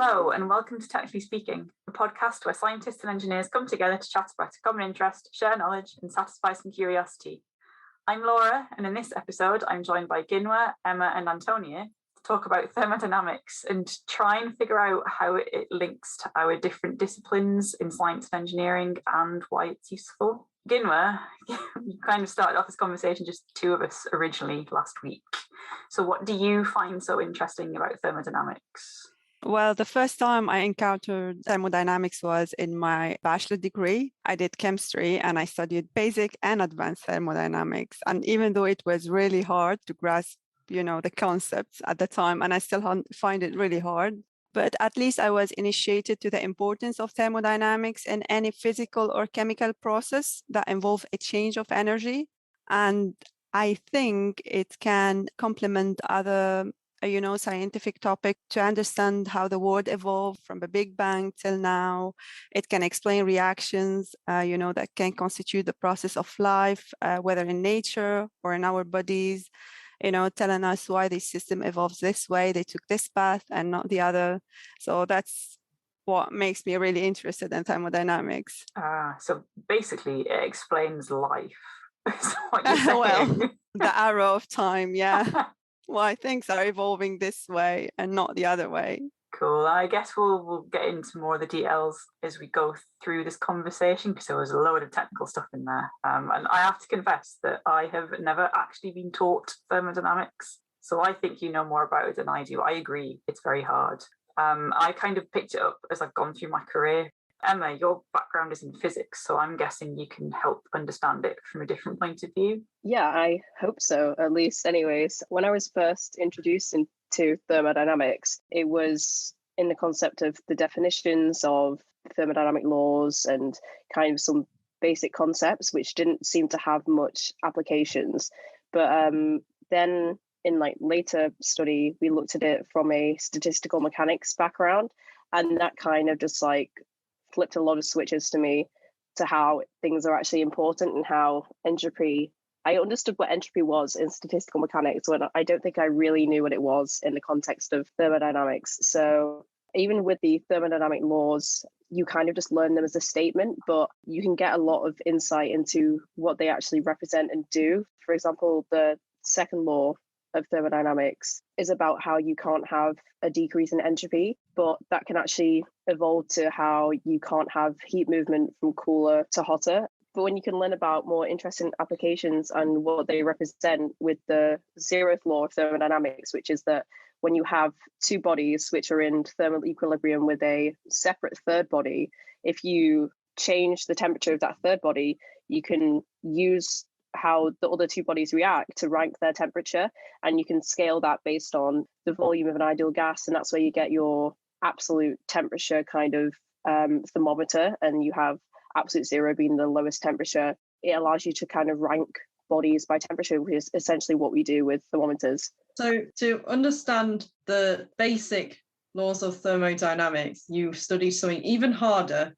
Hello and welcome to Technically Speaking, a podcast where scientists and engineers come together to chat about a common interest, share knowledge and satisfy some curiosity. I'm Laura, and in this episode I'm joined by Ginwa, Emma and Antonia to talk about thermodynamics and try and figure out how it links to our different disciplines in science and engineering and why it's useful. Ginwa, you kind of started off this conversation, just the two of us originally last week. So what do you find so interesting about thermodynamics? Well, the first time I encountered thermodynamics was in my bachelor degree. I did chemistry and I studied basic and advanced thermodynamics. And even though it was really hard to grasp, the concepts at the time, and I still find it really hard, but at least I was initiated to the importance of thermodynamics in any physical or chemical process that involve a change of energy. And I think it can complement other scientific topic to understand how the world evolved from the Big Bang till now. It can explain reactions, that can constitute the process of life, whether in nature or in our bodies, telling us why this system evolves this way, they took this path and not the other. So that's what makes me really interested in thermodynamics. So basically it explains life. Is what you're saying. Well, the arrow of time, yeah. Why things are evolving this way and not the other way. Cool. I guess we'll get into more of the details as we go through this conversation, because there was a load of technical stuff in there. And I have to confess that I have never actually been taught thermodynamics. So I think you know more about it than I do. I agree, it's very hard. I kind of picked it up as I've gone through my career. Emma, your background is in physics, so I'm guessing you can help understand it from a different point of view. Yeah, I hope so, at least. Anyways, when I was first introduced into thermodynamics, it was in the concept of the definitions of thermodynamic laws and kind of some basic concepts, which didn't seem to have much applications. But then in later study, we looked at it from a statistical mechanics background, and that kind of just flipped a lot of switches to me to how things are actually important and how entropy. I understood what entropy was in statistical mechanics when I don't think I really knew what it was in the context of thermodynamics. So even with the thermodynamic laws, you kind of just learn them as a statement, but you can get a lot of insight into what they actually represent and do. For example, the second law of thermodynamics is about how you can't have a decrease in entropy, but that can actually evolve to how you can't have heat movement from cooler to hotter. But when you can learn about more interesting applications and what they represent with the zeroth law of thermodynamics, which is that when you have two bodies which are in thermal equilibrium with a separate third body, if you change the temperature of that third body, you can use how the other two bodies react to rank their temperature, and you can scale that based on the volume of an ideal gas, and that's where you get your absolute temperature kind of thermometer, and you have absolute zero being the lowest temperature. It allows you to kind of rank bodies by temperature, which is essentially what we do with thermometers. So to understand the basic laws of thermodynamics, you studied something even harder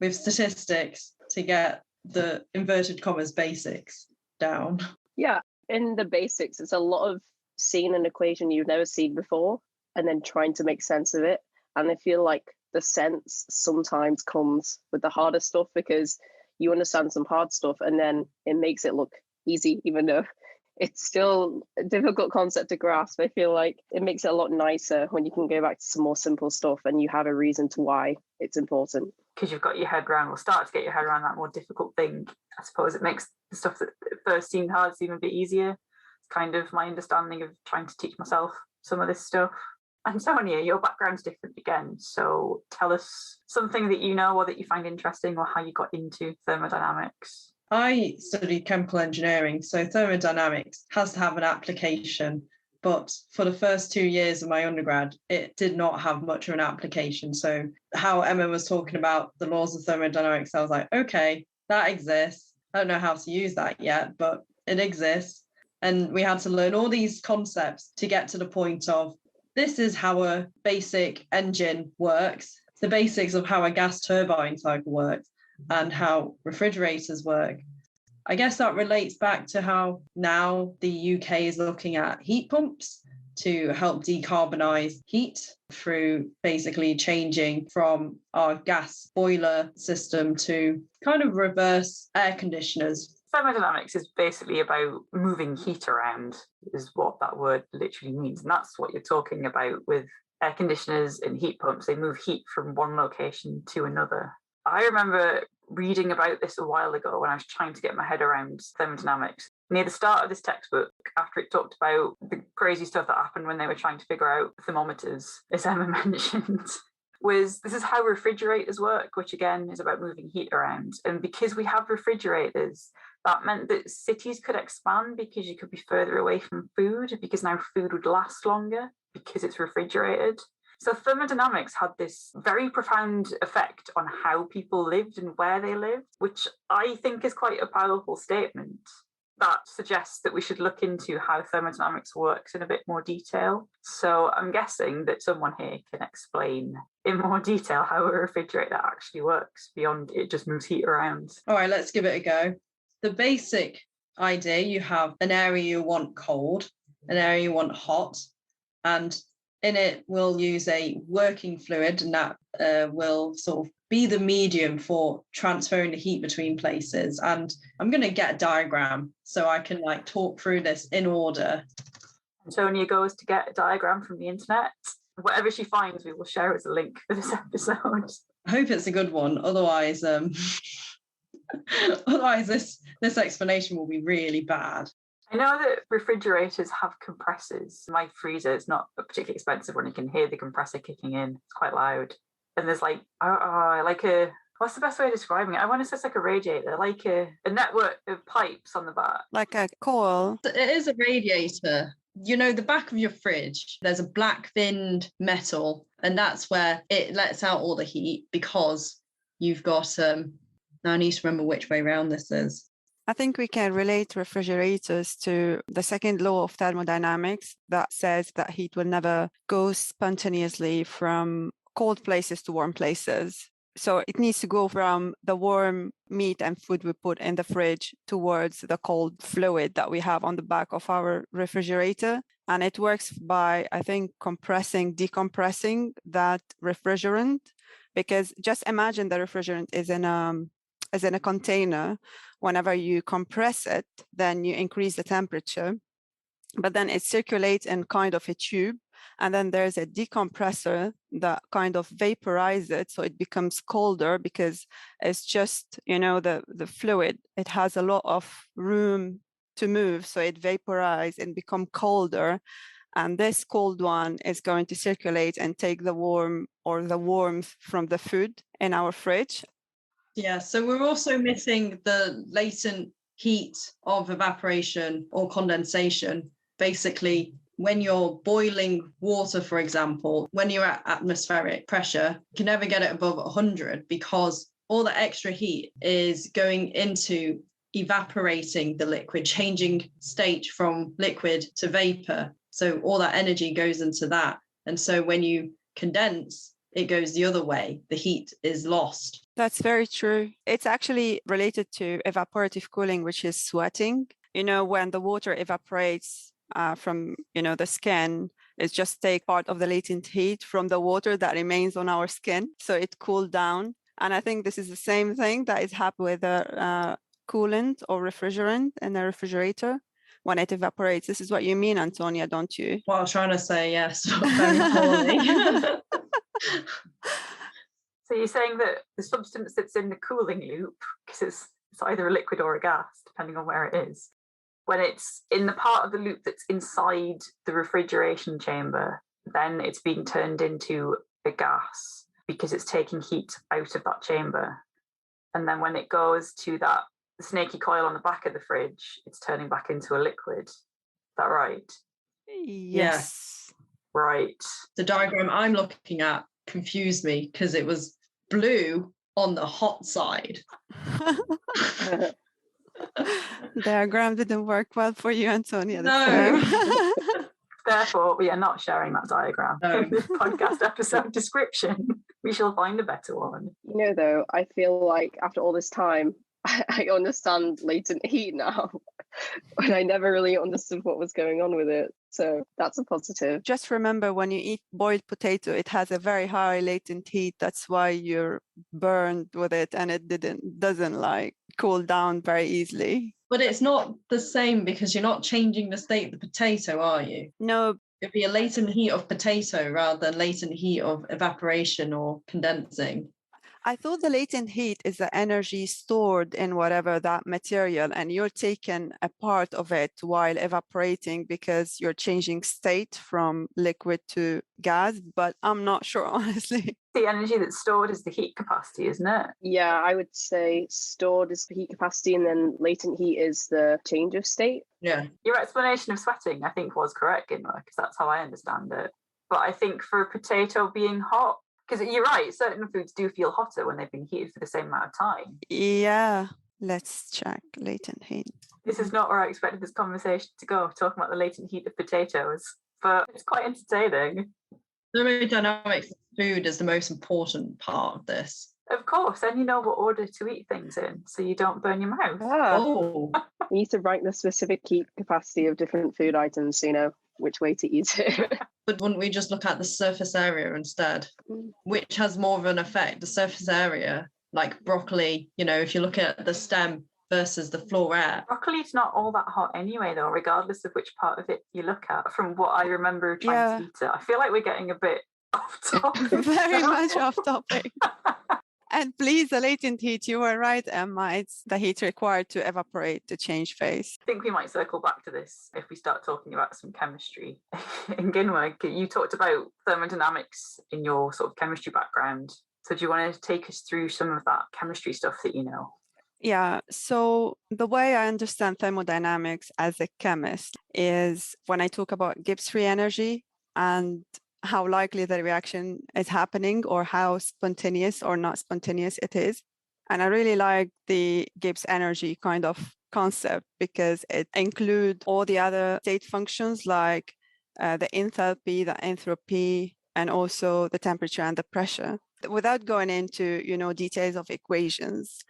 with statistics to get the inverted commas basics down. Yeah, in the basics, it's a lot of seeing an equation you've never seen before and then trying to make sense of it. And I feel like the sense sometimes comes with the harder stuff, because you understand some hard stuff and then it makes it look easy, even though it's still a difficult concept to grasp. I feel like it makes it a lot nicer when you can go back to some more simple stuff and you have a reason to why it's important. Because you've got your head around, or start to get your head around that more difficult thing. I suppose it makes the stuff that at first seemed hard seem a bit easier. It's kind of my understanding of trying to teach myself some of this stuff. And Sonia, your background's different again. So tell us something that you know or that you find interesting, or how you got into thermodynamics. I studied chemical engineering, so thermodynamics has to have an application. But for the first 2 years of my undergrad, it did not have much of an application. So how Emma was talking about the laws of thermodynamics, I was like, okay, that exists. I don't know how to use that yet, but it exists. And we had to learn all these concepts to get to the point of, this is how a basic engine works, the basics of how a gas turbine cycle works, and how refrigerators work. I guess that relates back to how now the UK is looking at heat pumps to help decarbonize heat through basically changing from our gas boiler system to kind of reverse air conditioners. Thermodynamics is basically about moving heat around, is what that word literally means. And that's what you're talking about with air conditioners and heat pumps. They move heat from one location to another. I remember reading about this a while ago when I was trying to get my head around thermodynamics. Near the start of this textbook, after it talked about the crazy stuff that happened when they were trying to figure out thermometers, as Emma mentioned, this is how refrigerators work, which again is about moving heat around. And because we have refrigerators, that meant that cities could expand because you could be further away from food, because now food would last longer because it's refrigerated. So thermodynamics had this very profound effect on how people lived and where they lived, which I think is quite a powerful statement. That suggests that we should look into how thermodynamics works in a bit more detail. So I'm guessing that someone here can explain in more detail how a refrigerator actually works beyond it just moves heat around. All right, let's give it a go. The basic idea, you have an area you want cold, an area you want hot, and in it we'll use a working fluid, and that will sort of be the medium for transferring the heat between places. And I'm going to get a diagram so I can talk through this in order. Antonia goes to get a diagram from the internet. Whatever she finds, we will share as a link for this episode. I hope it's a good one. Otherwise, this explanation will be really bad. I know that refrigerators have compressors. My freezer is not a particularly expensive one. You can hear the compressor kicking in. It's quite loud. And there's what's the best way of describing it? I want to say it's like a radiator, like a network of pipes on the back. Like a coil. It is a radiator. You know, the back of your fridge, there's a black finned metal, and that's where it lets out all the heat because you've got, now I need to remember which way around this is. I think we can relate refrigerators to the second law of thermodynamics that says that heat will never go spontaneously from cold places to warm places. So it needs to go from the warm meat and food we put in the fridge towards the cold fluid that we have on the back of our refrigerator. And it works by, I think, decompressing that refrigerant, because just imagine the refrigerant is in a container. Whenever you compress it, then you increase the temperature, but then it circulates in kind of a tube. And then there's a decompressor that kind of vaporizes it. So it becomes colder because it's just, the fluid, it has a lot of room to move. So it vaporizes and become colder. And this cold one is going to circulate and take the warmth from the food in our fridge. Yeah, so we're also missing the latent heat of evaporation or condensation. Basically, when you're boiling water, for example, when you're at atmospheric pressure, you can never get it above 100 because all the extra heat is going into evaporating the liquid, changing state from liquid to vapor. So all that energy goes into that. And so when you condense, it goes the other way. The heat is lost. That's very true. It's actually related to evaporative cooling, which is sweating. When the water evaporates from, the skin, it just takes part of the latent heat from the water that remains on our skin. So it cooled down. And I think this is the same thing that is happening with a coolant or refrigerant in a refrigerator. When it evaporates. This is what you mean, Antonia, don't you? Well, I was trying to say yes, but very poorly. So you're saying that the substance that's in the cooling loop, because it's either a liquid or a gas, depending on where it is, when it's in the part of the loop that's inside the refrigeration chamber, then it's being turned into a gas because it's taking heat out of that chamber. And then when it goes to the snaky coil on the back of the fridge, it's turning back into a liquid. Is that right? Yes. Right. The diagram I'm looking at confused me because it was blue on the hot side. Diagram didn't work well for you, Antonia. No. Therefore, we are not sharing that diagram in this podcast episode description. We shall find a better one. Though, I feel like after all this time, I understand latent heat now, when I never really understood what was going on with it. So that's a positive. Just remember, when you eat boiled potato, it has a very high latent heat. That's why you're burned with it, and it doesn't like cool down very easily. But it's not the same because you're not changing the state of the potato, are you? No. It'd be a latent heat of potato rather than latent heat of evaporation or condensing. I thought the latent heat is the energy stored in whatever that material, and you're taking a part of it while evaporating because you're changing state from liquid to gas, but I'm not sure, honestly. The energy that's stored is the heat capacity, isn't it? Yeah, I would say stored is the heat capacity, and then latent heat is the change of state. Yeah. Your explanation of sweating, I think, was correct, Ginwa, because that's how I understand it. But I think for a potato being hot, because you're right, certain foods do feel hotter when they've been heated for the same amount of time. Yeah, let's check latent heat. This is not where I expected this conversation to go, talking about the latent heat of potatoes, but it's quite entertaining. Thermodynamics of food is the most important part of this. Of course, and you know what order to eat things in, so you don't burn your mouth. Oh. You need to rank the specific heat capacity of different food items so you know which way to eat it. But wouldn't we just look at the surface area instead? Which has more of an effect? The surface area, like broccoli, if you look at the stem versus the floret. Broccoli's not all that hot anyway, though, regardless of which part of it you look at. From what I remember trying to eat it, I feel like we're getting a bit off topic. Very much off topic. And please, the latent heat, you were right, Emma. It's the heat required to evaporate to change phase. I think we might circle back to this if we start talking about some chemistry. In Ginwa, you talked about thermodynamics in your sort of chemistry background. So do you want to take us through some of that chemistry stuff that you know? Yeah, so the way I understand thermodynamics as a chemist is when I talk about Gibbs free energy and how likely the reaction is happening or how spontaneous or not spontaneous it is. And I really like the Gibbs energy kind of concept because it includes all the other state functions like the enthalpy, the entropy, and also the temperature and the pressure. Without going into, details of equations,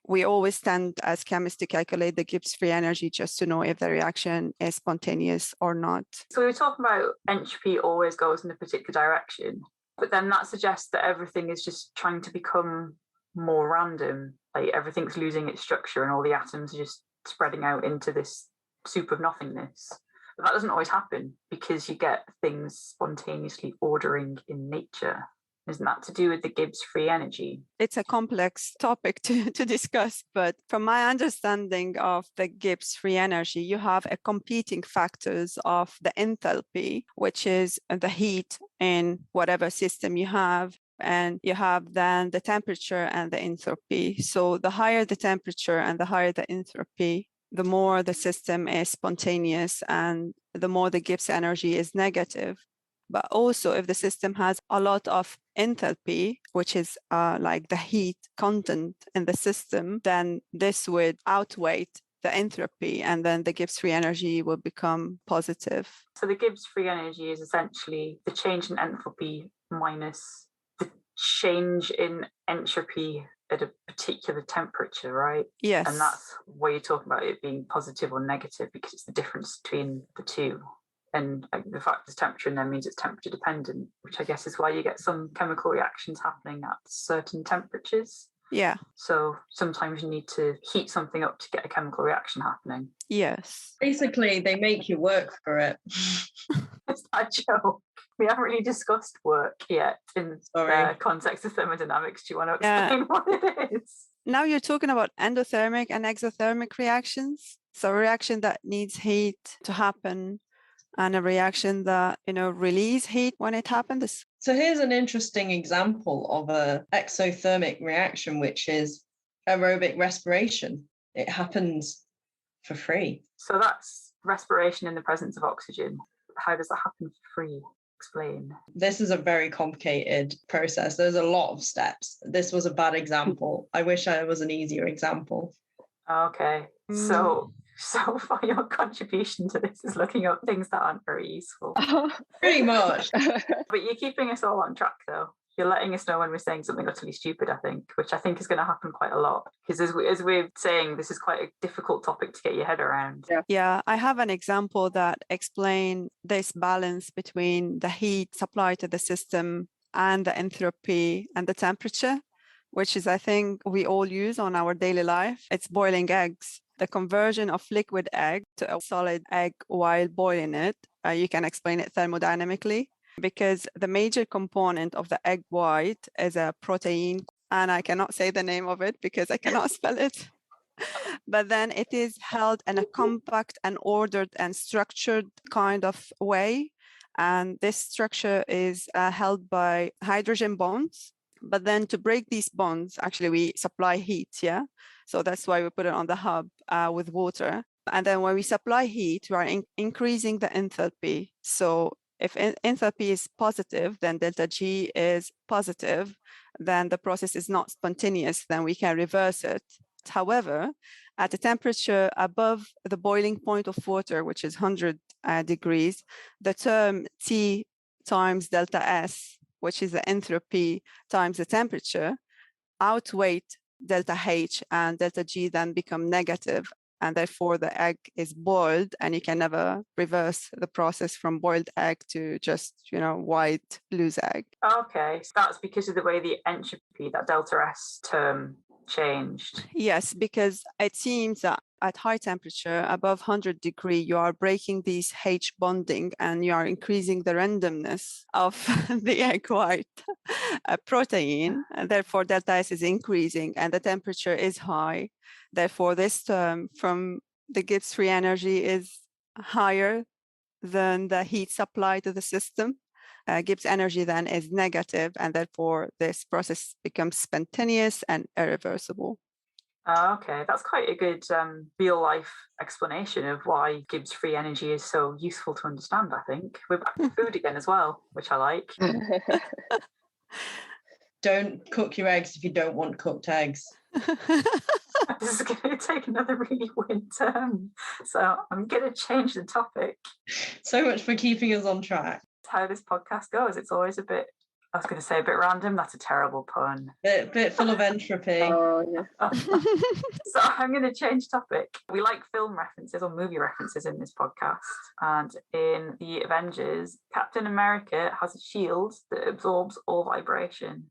we always tend as chemists to calculate the Gibbs free energy just to know if the reaction is spontaneous or not. So we were talking about entropy always goes in a particular direction, but then that suggests that everything is just trying to become more random, like everything's losing its structure and all the atoms are just spreading out into this soup of nothingness. But that doesn't always happen because you get things spontaneously ordering in nature. Isn't that to do with the Gibbs free energy? It's a complex topic to discuss, but from my understanding of the Gibbs free energy, you have a competing factors of the enthalpy, which is the heat in whatever system you have, and you have then the temperature and the entropy. So the higher the temperature and the higher the entropy, the more the system is spontaneous and the more the Gibbs energy is negative. But also if the system has a lot of enthalpy, which is like the heat content in the system, then this would outweigh the entropy and then the Gibbs free energy will become positive. So the Gibbs free energy is essentially the change in enthalpy minus the change in entropy at a particular temperature, right? Yes. And that's why you're talking about it being positive or negative, because it's the difference between the two. And the fact it's temperature and then means it's temperature dependent, which I guess is why you get some chemical reactions happening at certain temperatures. Yeah. So sometimes you need to heat something up to get a chemical reaction happening. Yes. Basically, they make you work for it. It's that joke. We haven't really discussed work yet in the context of thermodynamics. Do you want to explain what it is? Now you're talking about endothermic and exothermic reactions. So a reaction that needs heat to happen and a reaction that, release heat when it happens. So here's an interesting example of an exothermic reaction, which is aerobic respiration. It happens for free. So that's respiration in the presence of oxygen. How does that happen for free? Explain. This is a very complicated process. There's a lot of steps. This was a bad example. I wish I was an easier example. Okay. So far your contribution to this is looking up things that aren't very useful. Pretty much. But you're keeping us all on track though. You're letting us know when we're saying something utterly stupid, I think, which I think is going to happen quite a lot. Because as we're saying, this is quite a difficult topic to get your head around. Yeah, I have an example that explains this balance between the heat supplied to the system and the entropy and the temperature, which is, I think, we all use on our daily life. It's boiling eggs. The conversion of liquid egg to a solid egg while boiling it, you can explain it thermodynamically, because the major component of the egg white is a protein, and I cannot say the name of it because I cannot spell it. But then it is held in a compact and ordered and structured kind of way. And this structure is held by hydrogen bonds. But then to break these bonds, actually, we supply heat, yeah? So that's why we put it on the hub with water. And then when we supply heat, we are increasing the enthalpy. So if enthalpy is positive, then delta G is positive, then the process is not spontaneous, then we can reverse it. However, at a temperature above the boiling point of water, which is 100 degrees, the term T times delta S, which is the entropy times the temperature, outweigh delta H, and delta G then become negative. And therefore, the egg is boiled, and you can never reverse the process from boiled egg to just, white loose egg. Okay, so that's because of the way the entropy, that delta S term, changed. Yes, because it seems that at high temperature, above 100 degrees, you are breaking these H bonding and you are increasing the randomness of the egg white protein. And therefore, delta S is increasing and the temperature is high. Therefore, this term from the Gibbs free energy is higher than the heat supply to the system. Gibbs energy then is negative, and therefore this process becomes spontaneous and irreversible. Okay, that's quite a good real life explanation of why Gibbs free energy is so useful to understand, I think. We're back to food again as well, which I like. Don't cook your eggs if you don't want cooked eggs. This is going to take another really weird term, so I'm going to change the topic. So much for keeping us on track. How this podcast goes, it's always a bit, I was going to say a bit random. That's a terrible pun. Bit full of entropy. Oh, yeah. So I'm going to change topic. We like film references or movie references in this podcast. And in the Avengers, Captain America has a shield that absorbs all vibration.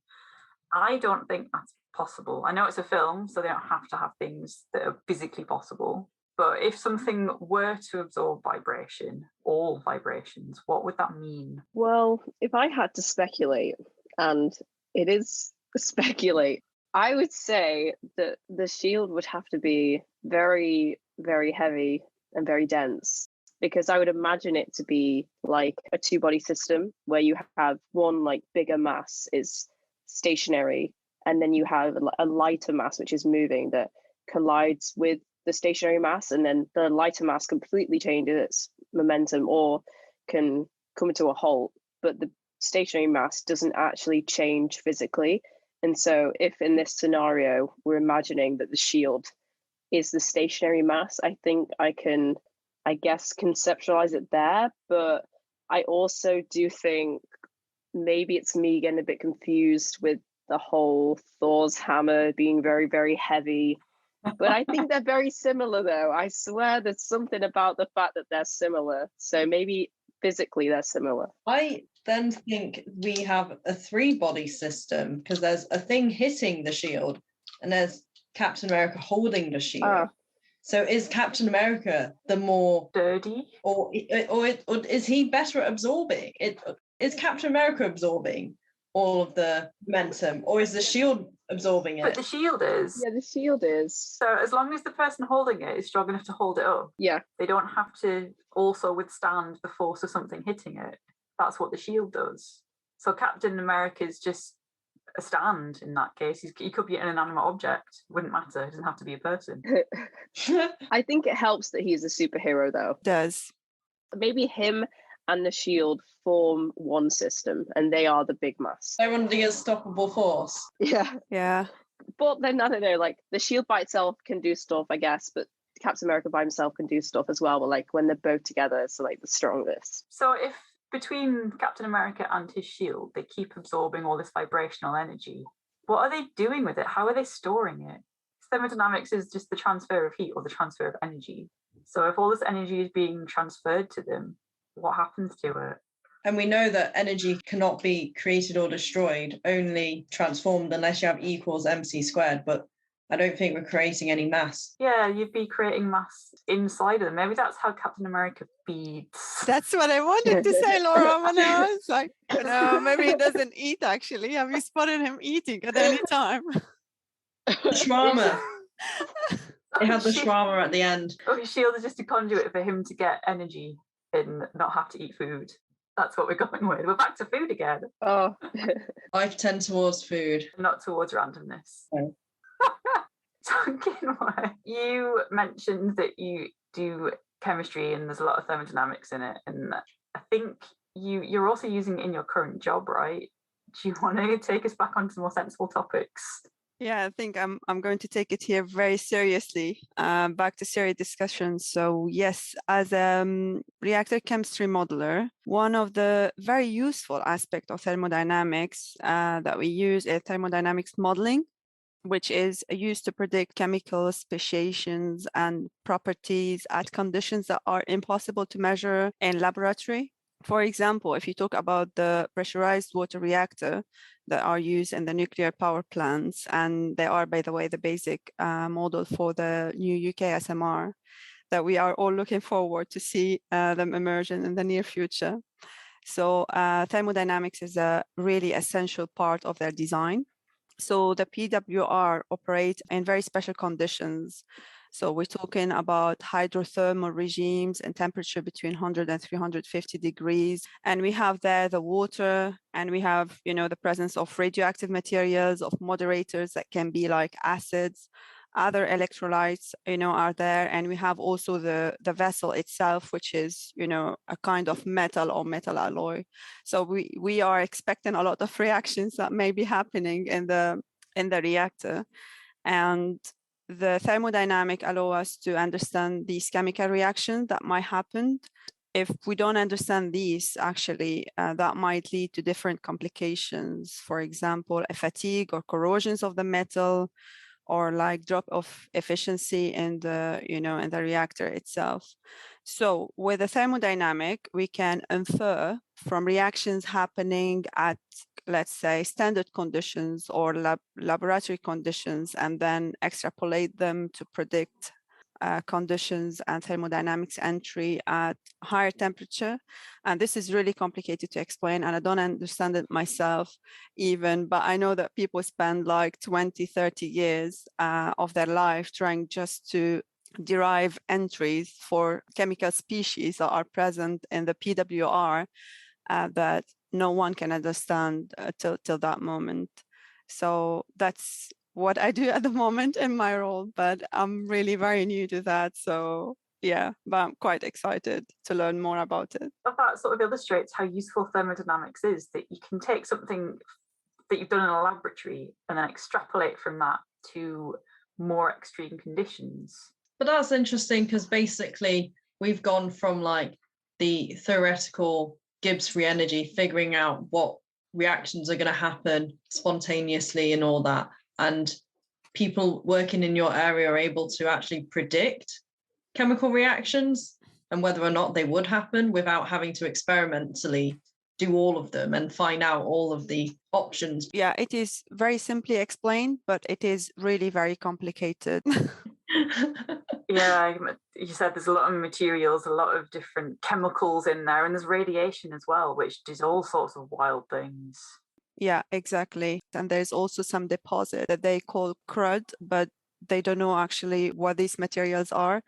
I don't think that's possible. I know it's a film, so they don't have to have things that are physically possible. But if something were to absorb vibration, all vibrations, what would that mean? Well, if I had to speculate, and it is speculate, I would say that the shield would have to be very, very heavy and very dense, because I would imagine it to be like a two-body system where you have one like bigger mass is stationary, and then you have a lighter mass which is moving that collides with the stationary mass, and then the lighter mass completely changes its momentum or can come to a halt, but the stationary mass doesn't actually change physically. And so if in this scenario we're imagining that the shield is the stationary mass, I think I can, I guess, conceptualize it there. But I also do think maybe it's me getting a bit confused with the whole Thor's hammer being very, very heavy. But I think they're very similar, though. I swear there's something about the fact that they're similar. So maybe physically they're similar. I then think we have a three-body system because there's a thing hitting the shield and there's Captain America holding the shield. So is Captain America the more dirty, or is he better at absorbing it? Is Captain America absorbing all of the momentum, or is the shield absorbing it? But the shield is. Yeah, the shield is. So as long as the person holding it is strong enough to hold it up, yeah, they don't have to also withstand the force of something hitting it. That's what the shield does. So Captain America is just a stand in that case. He could be an inanimate object. It wouldn't matter. It doesn't have to be a person. I think it helps that he's a superhero, though. It does. Maybe him and the shield form one system, and they are the big mass. They're under the unstoppable force. Yeah. But then, I don't know, like, the shield by itself can do stuff, I guess, but Captain America by himself can do stuff as well. But, like, when they're both together, it's, like, the strongest. So if Between Captain America and his shield, they keep absorbing all this vibrational energy. What are they doing with it? How are they storing it? Thermodynamics is just the transfer of heat or the transfer of energy. So if all this energy is being transferred to them, what happens to it? And we know that energy cannot be created or destroyed, only transformed unless you have E equals mc squared. But I don't think we're creating any mass. Yeah, you'd be creating mass inside of them. Maybe that's how Captain America feeds. That's what I wanted to say, Laura, when I was like, maybe he doesn't eat actually. Have you spotted him eating at any time? Shawarma. It had the shawarma at the end. Oh, his shield is just a conduit for him to get energy and not have to eat food. That's what we're going with. We're back to food again. Oh, I tend towards food. Not towards randomness. No. You mentioned that you do chemistry and there's a lot of thermodynamics in it. And I think you're also using it in your current job, right? Do you want to take us back onto more sensible topics? Yeah, I think I'm going to take it here very seriously, back to serious discussion. So yes, as a reactor chemistry modeler, one of the very useful aspects of thermodynamics that we use is thermodynamics modeling, which is used to predict chemical speciations and properties at conditions that are impossible to measure in laboratory. For example, if you talk about the pressurized water reactor that are used in the nuclear power plants, and they are, by the way, the basic model for the new UK SMR that we are all looking forward to see them emerge in the near future. So thermodynamics is a really essential part of their design. So the PWR operate in very special conditions. So we're talking about hydrothermal regimes and temperature between 100 and 350 degrees. And we have there the water, and we have, the presence of radioactive materials, of moderators that can be like acids, other electrolytes, are there. And we have also the vessel itself, which is, a kind of metal or metal alloy. So we are expecting a lot of reactions that may be happening in the reactor. And the thermodynamic allow us to understand these chemical reactions that might happen. If we don't understand these, actually, that might lead to different complications. For example, a fatigue or corrosions of the metal, or like drop of efficiency in the, in the reactor itself. So with the thermodynamic, we can infer from reactions happening at, let's say, standard conditions or laboratory conditions, and then extrapolate them to predict conditions and thermodynamics entry at higher temperature. And this is really complicated to explain, and I don't understand it myself even, but I know that people spend like 20, 30 years of their life trying just to derive entries for chemical species that are present in the PWR that no one can understand till that moment. So that's what I do at the moment in my role, but I'm really very new to that. So yeah, but I'm quite excited to learn more about it. That sort of illustrates how useful thermodynamics is, that you can take something that you've done in a laboratory and then extrapolate from that to more extreme conditions. But that's interesting, because basically we've gone from like the theoretical Gibbs free energy, figuring out what reactions are going to happen spontaneously and all that. And people working in your area are able to actually predict chemical reactions and whether or not they would happen without having to experimentally do all of them and find out all of the options. Yeah, it is very simply explained, but it is really very complicated. Yeah, you said there's a lot of materials, a lot of different chemicals in there, and there's radiation as well, which does all sorts of wild things. Yeah, exactly. And there's also some deposit that they call crud, but they don't know actually what these materials are,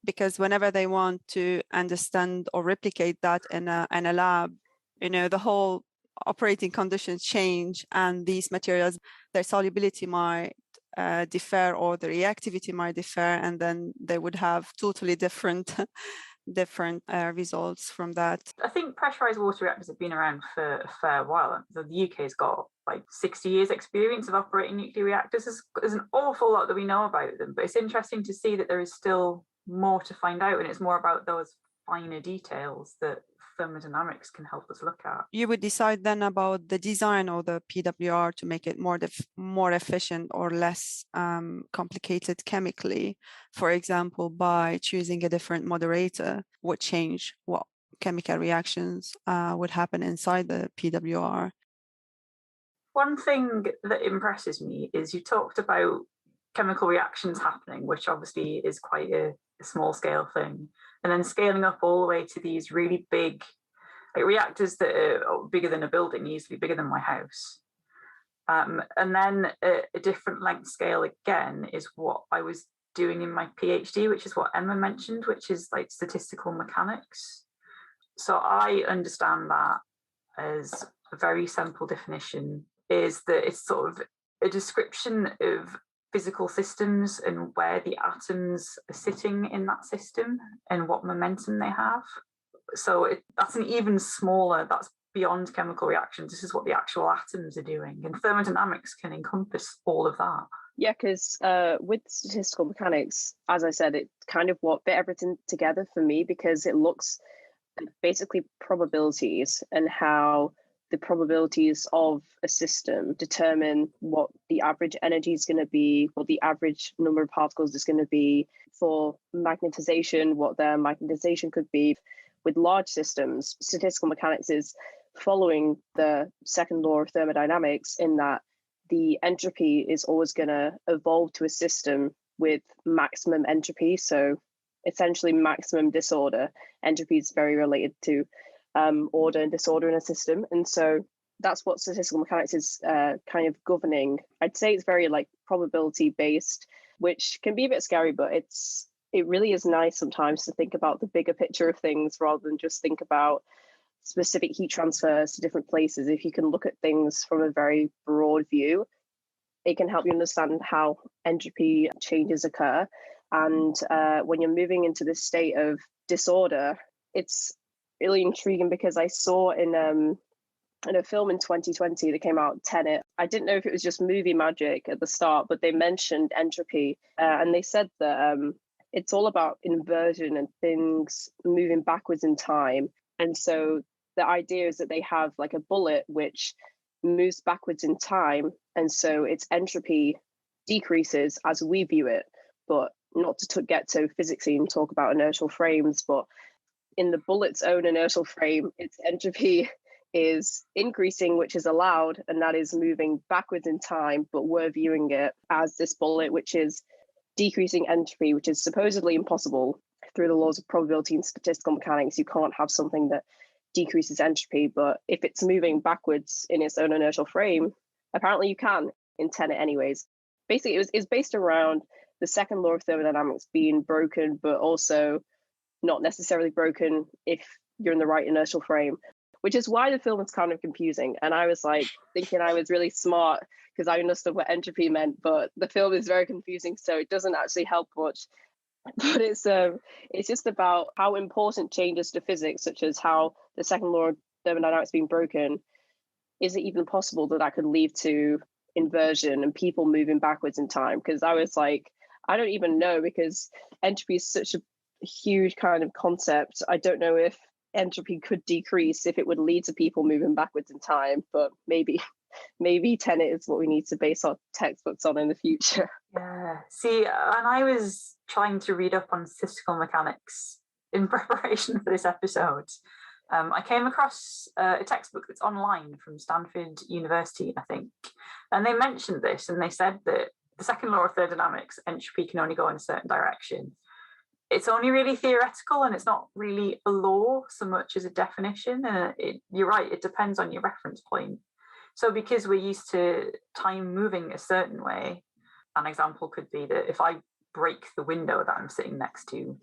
because whenever they want to understand or replicate that in a lab, the whole operating conditions change, and these materials, their solubility might differ, or the reactivity might differ, and then they would have totally different results from that. I think pressurized water reactors have been around for a fair while. The UK's got like 60 years experience of operating nuclear reactors. There's an awful lot that we know about them, but it's interesting to see that there is still more to find out, and it's more about those finer details that thermodynamics can help us look at. You would decide then about the design of the PWR to make it more efficient or less complicated chemically. For example, by choosing a different moderator would change what chemical reactions would happen inside the PWR. One thing that impresses me is you talked about chemical reactions happening, which obviously is quite a small scale thing, and then scaling up all the way to these really big reactors that are bigger than a building, easily bigger than my house. And then a different length scale again is what I was doing in my PhD, which is what Emma mentioned, which is like statistical mechanics. So I understand that as a very simple definition is that it's sort of a description of physical systems and where the atoms are sitting in that system and what momentum they have. So that's an even smaller, that's beyond chemical reactions. This is what the actual atoms are doing. And thermodynamics can encompass all of that. Yeah, because with statistical mechanics, as I said, it kind of what bit everything together for me, because it looks at basically probabilities and how the probabilities of a system determine what the average energy is going to be, what the average number of particles is going to be. For magnetization, what their magnetization could be. With large systems, statistical mechanics is following the second law of thermodynamics in that the entropy is always going to evolve to a system with maximum entropy. So essentially maximum disorder. Entropy is very related to order and disorder in a system. And so that's what statistical mechanics is kind of governing. I'd say it's very like probability based, which can be a bit scary, but it really is nice sometimes to think about the bigger picture of things rather than just think about specific heat transfers to different places. If you can look at things from a very broad view, it can help you understand how entropy changes occur. And when you're moving into this state of disorder, it's really intriguing because I saw in a film in 2020 that came out, Tenet. I didn't know if it was just movie magic at the start, but they mentioned entropy and they said that it's all about inversion and things moving backwards in time. And so the idea is that they have like a bullet which moves backwards in time. And so its entropy decreases as we view it, but not to get so physicsy and talk about inertial frames, but in the bullet's own inertial frame, its entropy is increasing, which is allowed, and that is moving backwards in time, but we're viewing it as this bullet, which is decreasing entropy, which is supposedly impossible through the laws of probability and statistical mechanics. You can't have something that decreases entropy, but if it's moving backwards in its own inertial frame, apparently you can in Tenet anyways. Basically, it's based around the second law of thermodynamics being broken, but also not necessarily broken if you're in the right inertial frame, which is why the film is kind of confusing. And I was like thinking I was really smart because I understood what entropy meant, but the film is very confusing, so it doesn't actually help much. But it's just about how important changes to physics, such as how the second law of thermodynamics being broken, is it even possible that could lead to inversion and people moving backwards in time? Because I was like, I don't even know, because entropy is such a huge kind of concept. I don't know if entropy could decrease if it would lead to people moving backwards in time, but maybe Tenet is what we need to base our textbooks on in the future. Yeah, see, and I was trying to read up on statistical mechanics in preparation for this episode. I came across a textbook that's online from Stanford University, I think, and they mentioned this, and they said that the second law of thermodynamics, entropy can only go in a certain direction. It's only really theoretical, and it's not really a law so much as a definition. And you're right, it depends on your reference point. So because we're used to time moving a certain way, an example could be that if I break the window that I'm sitting next to,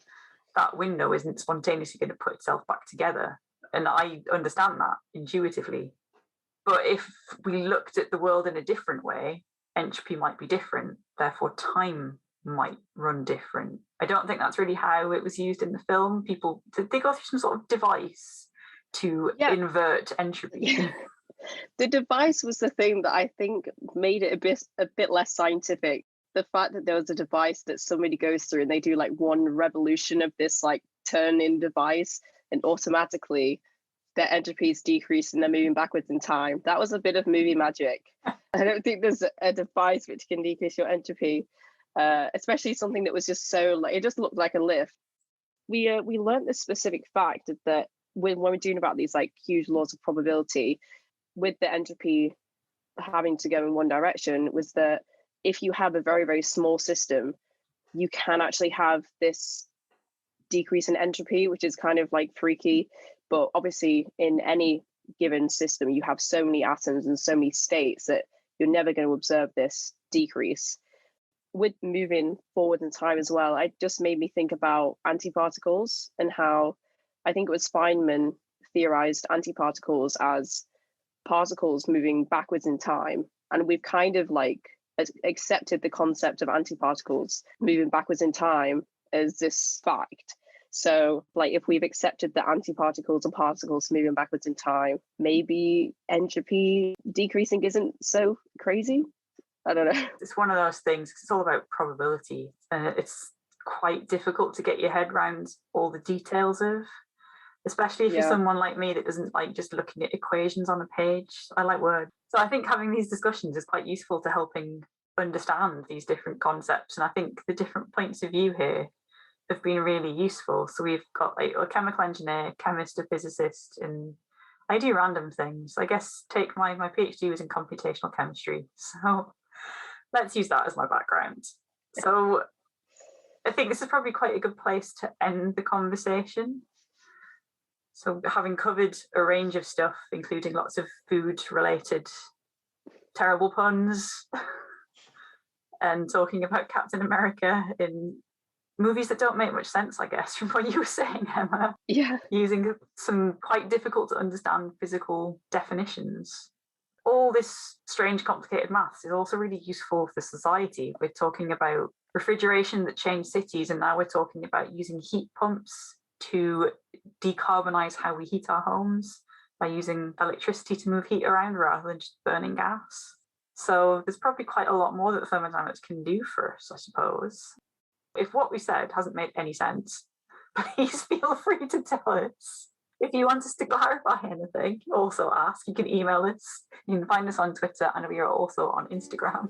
that window isn't spontaneously going to put itself back together. And I understand that intuitively. But if we looked at the world in a different way, entropy might be different, therefore time might run different. I don't think that's really how it was used in the film. People, did they go through some sort of device to invert entropy? Yeah. The device was the thing that I think made it a bit less scientific. The fact that there was a device that somebody goes through and they do like one revolution of this like turn-in device, and automatically their entropy is decreased and they're moving backwards in time. That was a bit of movie magic. I don't think there's a device which can decrease your entropy, especially something that was just so, like, it just looked like a lift. We learned this specific fact that when we're doing about these like huge laws of probability, with the entropy having to go in one direction, was that if you have a very, very small system, you can actually have this decrease in entropy, which is kind of like freaky. But obviously in any given system, you have so many atoms and so many states that you're never going to observe this decrease. With moving forward in time as well, it just made me think about antiparticles and how I think it was Feynman theorized antiparticles as particles moving backwards in time. And we've kind of like accepted the concept of antiparticles moving backwards in time as this fact. So like if we've accepted that antiparticles are particles moving backwards in time, maybe entropy decreasing isn't so crazy. I don't know. It's one of those things, it's all about probability, and it's quite difficult to get your head around all the details of, especially if you're someone like me that doesn't like just looking at equations on a page. I like words. So I think having these discussions is quite useful to helping understand these different concepts. And I think the different points of view here have been really useful. So we've got like a chemical engineer, chemist, a physicist, and I do random things. I guess take my PhD was in computational chemistry. So let's use that as my background. So I think this is probably quite a good place to end the conversation. So having covered a range of stuff, including lots of food-related terrible puns, and talking about Captain America in movies that don't make much sense, I guess, from what you were saying, Emma. Yeah. Using some quite difficult to understand physical definitions. All this strange, complicated maths is also really useful for society. We're talking about refrigeration that changed cities, and now we're talking about using heat pumps to decarbonize how we heat our homes by using electricity to move heat around rather than just burning gas. So there's probably quite a lot more that thermodynamics can do for us, I suppose. If what we said hasn't made any sense, please feel free to tell us. If you want us to clarify anything, also ask. You can email us. You can find us on Twitter, and we are also on Instagram.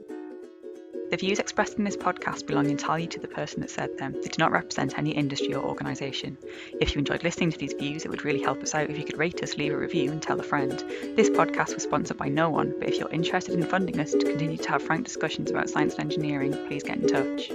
The views expressed in this podcast belong entirely to the person that said them. They do not represent any industry or organisation. If you enjoyed listening to these views, it would really help us out if you could rate us, leave a review and tell a friend. This podcast was sponsored by no one, but if you're interested in funding us to continue to have frank discussions about science and engineering, please get in touch.